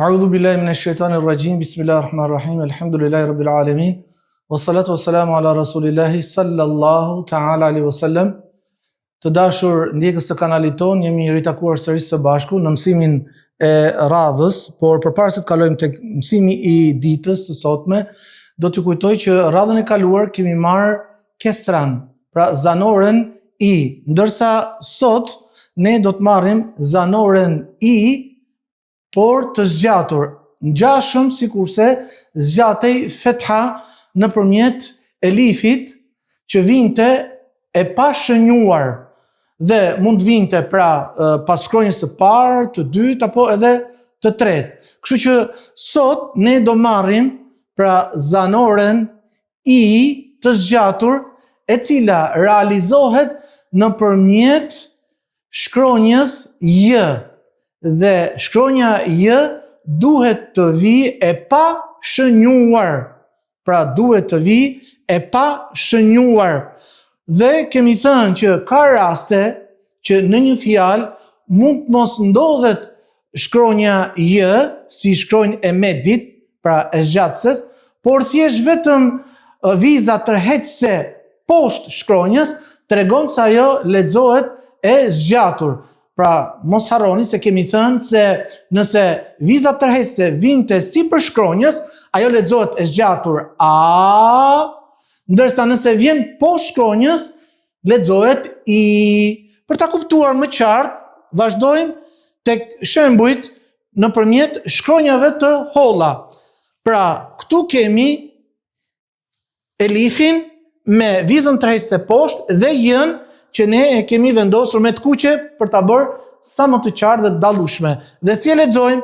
A'udhu billahi minash shaitanir rajim. Bismillahir rahmanir rahim. Alhamdulillahi rabbil alamin. Wassalatu wassalamu ala rasulillahi sallallahu ta'ala alaihi wasallam. Të dashur ndjekës të kanalit ton, jemi ritakuar sërish së bashku në mësimin e radhës, por përpara se të kalojmë tek mësimi I ditës së sotme, do t'ju kujtoj që radhën e kaluar kemi marrë kesran, pra zanoren I, ndërsa sot ne do të marrim zanoren I, por të zgjatur, ngjashëm sikurse zgjatej fetha nëpërmjet elifit që vinte e pashënjuar dhe mund vinte pra pas shkronjës së parë, të dytë apo edhe të tretë. Kështu që sot ne do marrim pra zanoren I të zgjatur, e cila realizohet nëpërmjet shkronjës J. Dhe shkronja J duhet të vijë e pa shënjuar. Pra duhet të vijë e pa shënjuar. Dhe kemi thënë që ka raste që në një fjalë mund të mos ndodhet shkronja J si shkronjë e medit, pra e zgjatëses, por thjesht vetëm viza tërheqëse poshtë shkronjës tregon se ajo lexohet e zgjatur. Pra, mos harroni se kemi thënë se nëse viza tërheqëse vinte sipër shkronjës, ajo lexohet e zgjatur A, ndërsa nëse vjen poshtë shkronjës, lexohet I. Për ta kuptuar më qartë, vazhdojmë tek shembujt nëpërmjet shkronjave të holla. Pra, këtu kemi elifin me vizën tërheqëse poshtë dhe J-n që ne e kemi vendosur me të kuqe për ta bërë sa më të qartë dhe të dallueshme. Dhe si e lexojmë?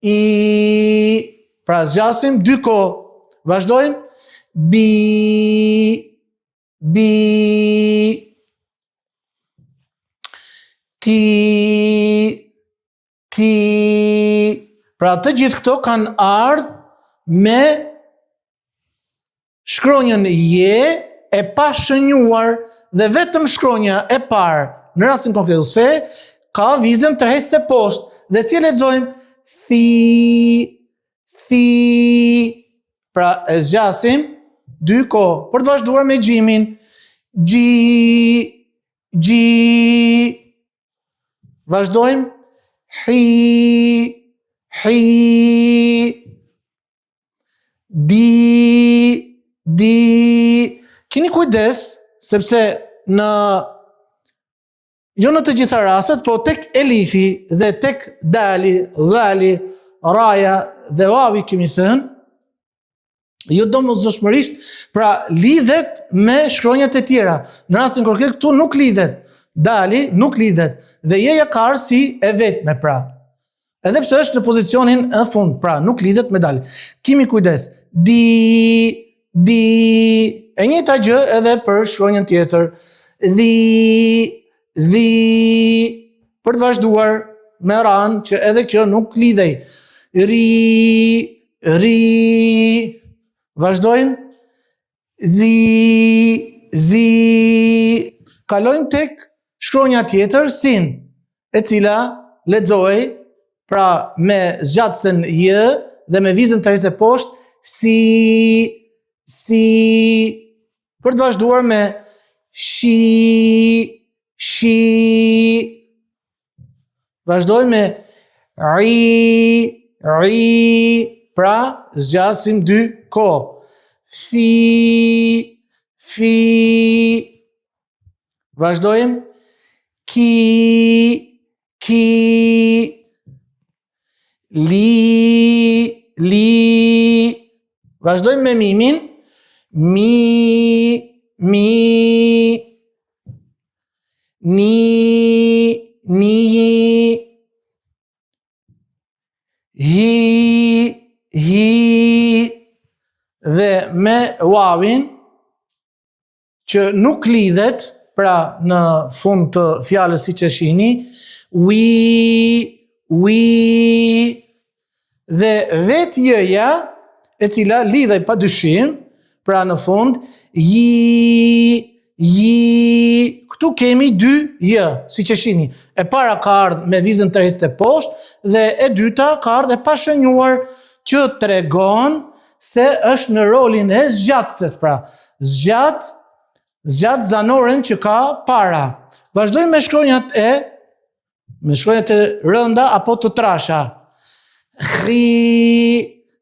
I, pra zgjasim dy kohë. Vazhdojmë. Bi, ti. Pra të gjithë këto kanë ardhur me shkronjën J e pa shënjuar dhe vetëm shkronja e parë në rastin konkret se ka vizën tërheqëse poshtë dhe si e lexojmë? Thi. Pra e zgjasim dy kohë për të vazhduar me gjimin. Gji. Vazhdojmë. Hi. Di. Keni kujdes, sepse jo në të gjitha rastet, po tek elifi dhe tek dali, dhali, raja dhe wavi kemi thënë, jo domosdoshmërisht, pra lidhet me shkronjat e tjera. Në rastin konkret këtu nuk lidhet. Dali nuk lidhet dhe jeja ka si e vetme pra. Edhe pse është në pozicionin e fund, pra nuk lidhet me dali. Kemi kujdes. Di. E njëjta gjë edhe për shkronjën tjetër. Dhi. Për të vazhduar me ran që edhe kjo nuk lidhej. Ri. Vazhdojmë. Zi. Kalojmë tek shkronja tjetër, sin, e cila lexohej pra me zgjatësen J dhe me vizën tërheqëse poshtë si. Për të vazhduar me shi. Vazhdojmë me ri. Pra zgjasim dy kohë. Fi. Vazhdojmë. Ki. Li. Vazhdojmë me mimin. Mi. Ni. Hi. Dhe me wawin që nuk lidhet, pra në fund të fjalës siç e shihni, wi. Dhe vetë J-ja, e cila lidhej padyshim, pra në fund, ji. këtu kemi dy j, siç e shihni. E para ka ardhur me vizën tërheqëse poshtë dhe e dyta ka ardhur e pashënjuar që tregon se është në rolin e zgjatëses, pra zgjat zanoren që ka para. Vazhdojmë me shkronjat e rënda apo të trasha. Khi,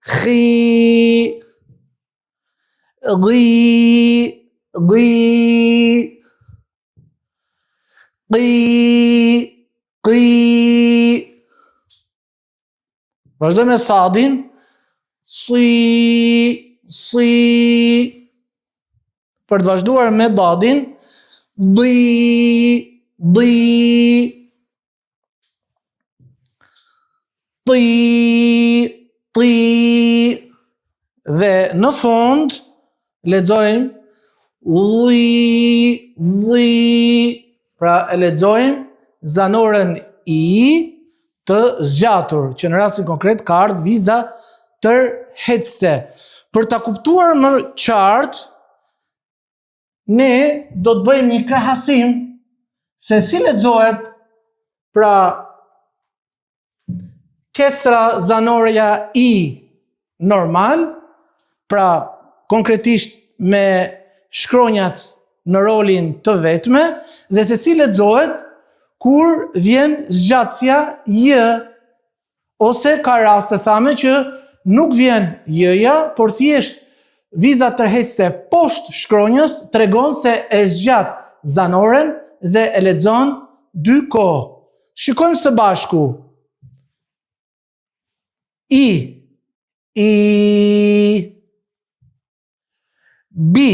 qi. Vazhdojmë me sadin. Si. Për të vazhduar me dadin. Di. Ti. Dhe në fund lexojmë li. Pra e lexojmë zanoren i të zgjatur, që në rastin konkret ka ardhur viza tërheqëse. Për ta kuptuar më qartë, ne do të bëjmë një krahasim se si lexohet pra kestra zanoria i normal, pra konkretisht me shkronjat në rolin të vetme, dhe se si lexohet kur vjen zgjatësia j, ose ka raste thame që nuk vjen j-ja, por thjesht viza tërheqëse poshtë shkronjës tregon se e zgjat zanoren dhe e lexon dy kohë. Shikojmë së bashku. I, bi,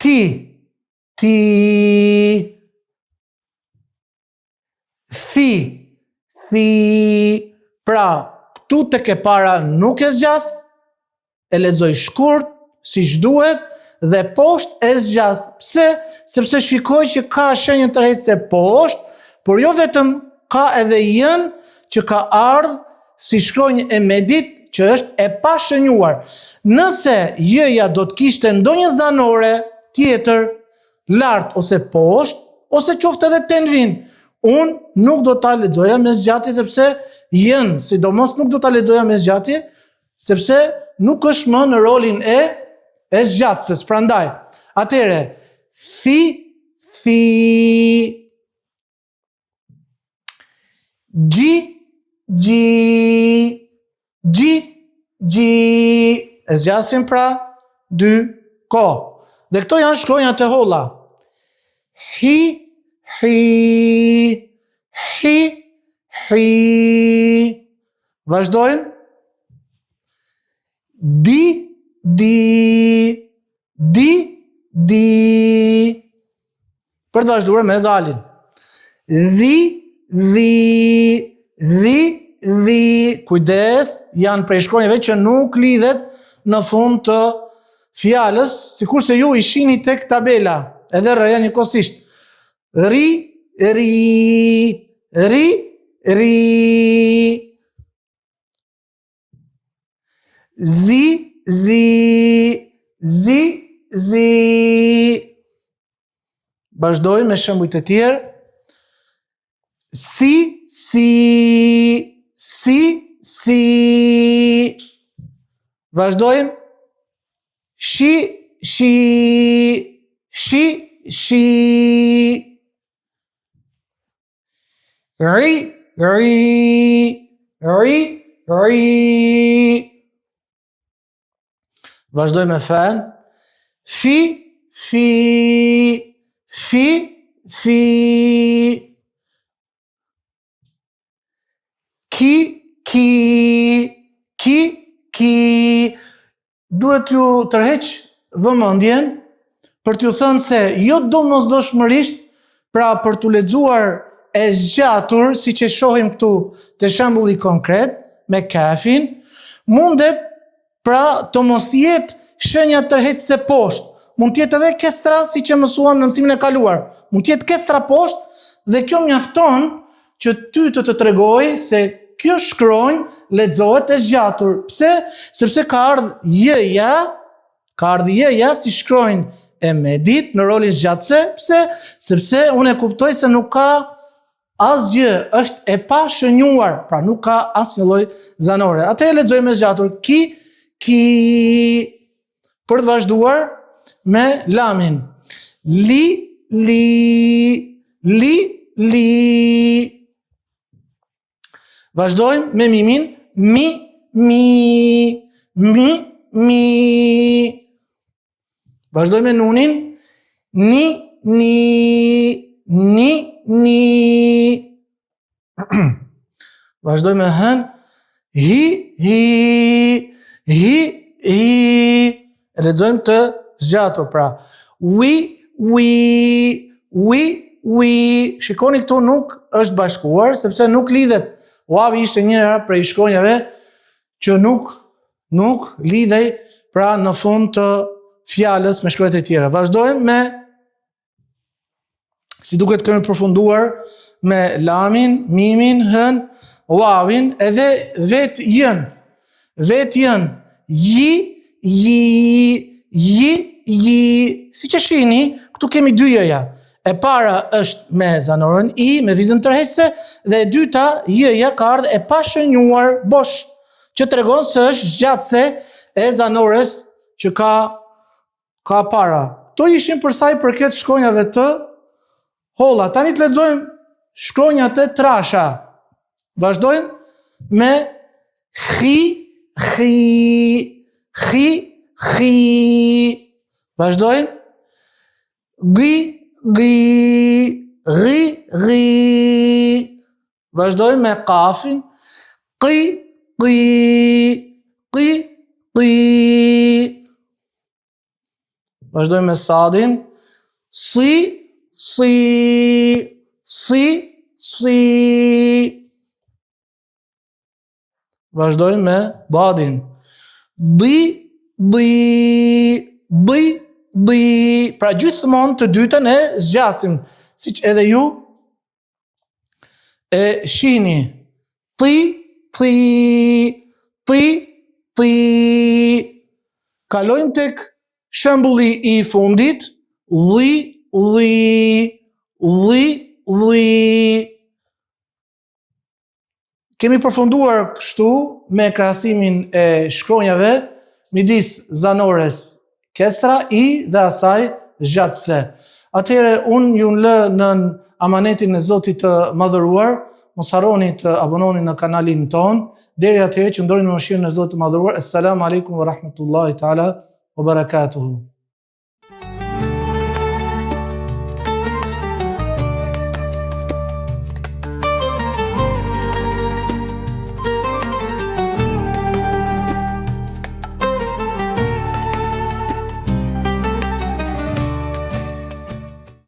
ti, thi. Pra, këtu tek e para nuk e zgjas, e lexoj shkurt, siç duhet, dhe poshtë e zgjas. Pse? Sepse shikoj që ka shenjën tërheqëse poshtë, por jo vetëm, ka edhe j-n që ka ardhur si shkronjë e medit, që është e pashënjuar. Nëse j-ja do të kishte ndonjë zanore tjetër, lart ose poshtë, ose qoftë edhe tenvin, unë nuk do ta lexoja me zgjatje, sepse j-n, sidomos nuk do ta lexoja me zgjatje, sepse nuk është më në rolin e zgjatëses. Prandaj, atëre, thi, gji, e zgjasim pra dy kohë. Dhe këto janë shkronjat e holla. Hi. Vazhdojmë. Di. Për të vazhduar me dalin. Dhi. Kujdes, janë prej shkronjave që nuk lidhet në fund të fjalës, sikurse ju i shihni tek tabela, edhe rëja njëkohësisht. Ri. Zi. Vazhdojmë me shembuj të tjerë. Si. Vazhdojmë. Shi. Ri. Vazhdojmë me fen. Fi. Ki. Duhet ju tërheq vëmendjen për t'ju thënë se jo domosdoshmërisht, pra për t'u lexuar e zgjatur, siç e shohim këtu te shembulli konkret me kafin, mundet pra të mos jetë shenja tërheqëse poshtë. Mund të jetë edhe kestra, siç e mësuam në mësimin e kaluar. Mund të jetë kestra poshtë dhe kjo mjafton që ty të tregoj se kjo shkronjë lexohet e zgjatur. Pse? Sepse ka ardhur j-ja Ka ardhi ja si shkronjë e me ditë në rolin zgjatëse. Pse? Sepse unë e kuptoj se nuk ka asgjë, është e pa shënjuar, pra nuk ka asnjë lloj zanore. Atë e lexojmë me zgjatur. Ki. Për të vazhduar me lamin. Li. Vazhdojmë me mimin. Mi. Vazhdojmë me nunin. Ni. Vazhdojmë me hën. Hi. E lexojmë të zgjatur, pra. We. Shikoni këtu nuk është bashkuar, sepse nuk lidhet. Wavi ishte njëra prej shkronjave që nuk lidhej, pra në fund të fjalës me shkronjat e tjera. Vazhdojmë me, si duket kemi përfunduar me lamin, mimin, hën, wavin, edhe vetë jën. Ji. Si që shihni, këtu kemi dy jëja. E para është me zanorën i, me vizën tërheqëse, dhe e dyta, jëja ka ardhur e pa shënjuar bosh, që tregon se është zgjatëse e zanores që ka para. To ishin për sa i përket shkronjave të holla. Tani të lexojmë shkronjat e trasha. Vazhdojmë me khi. Vazhdojmë. Gri. Vazhdojmë me kafin. Qi. Vazhdojmë me sadin. Si. Vazhdojmë me dadin. Di. Pra gjithmonë të dytën e zgjasim, siç edhe ju e shihni. Ti. Kalojmë tek shembulli i fundit. Li. Kemi përfunduar kështu me krahasimin e shkronjave midis zanores kesra i dhe asaj zgjatëse. Atëherë unë ju lë në amanetin e Zotit të madhëruar. Mos harroni të abononi në kanalin ton. Deri atëherë që ndroni me mëshirën e Zotit të madhëruar. Assalamu alaikum wa rahmatullahi taala wa barakatuhu.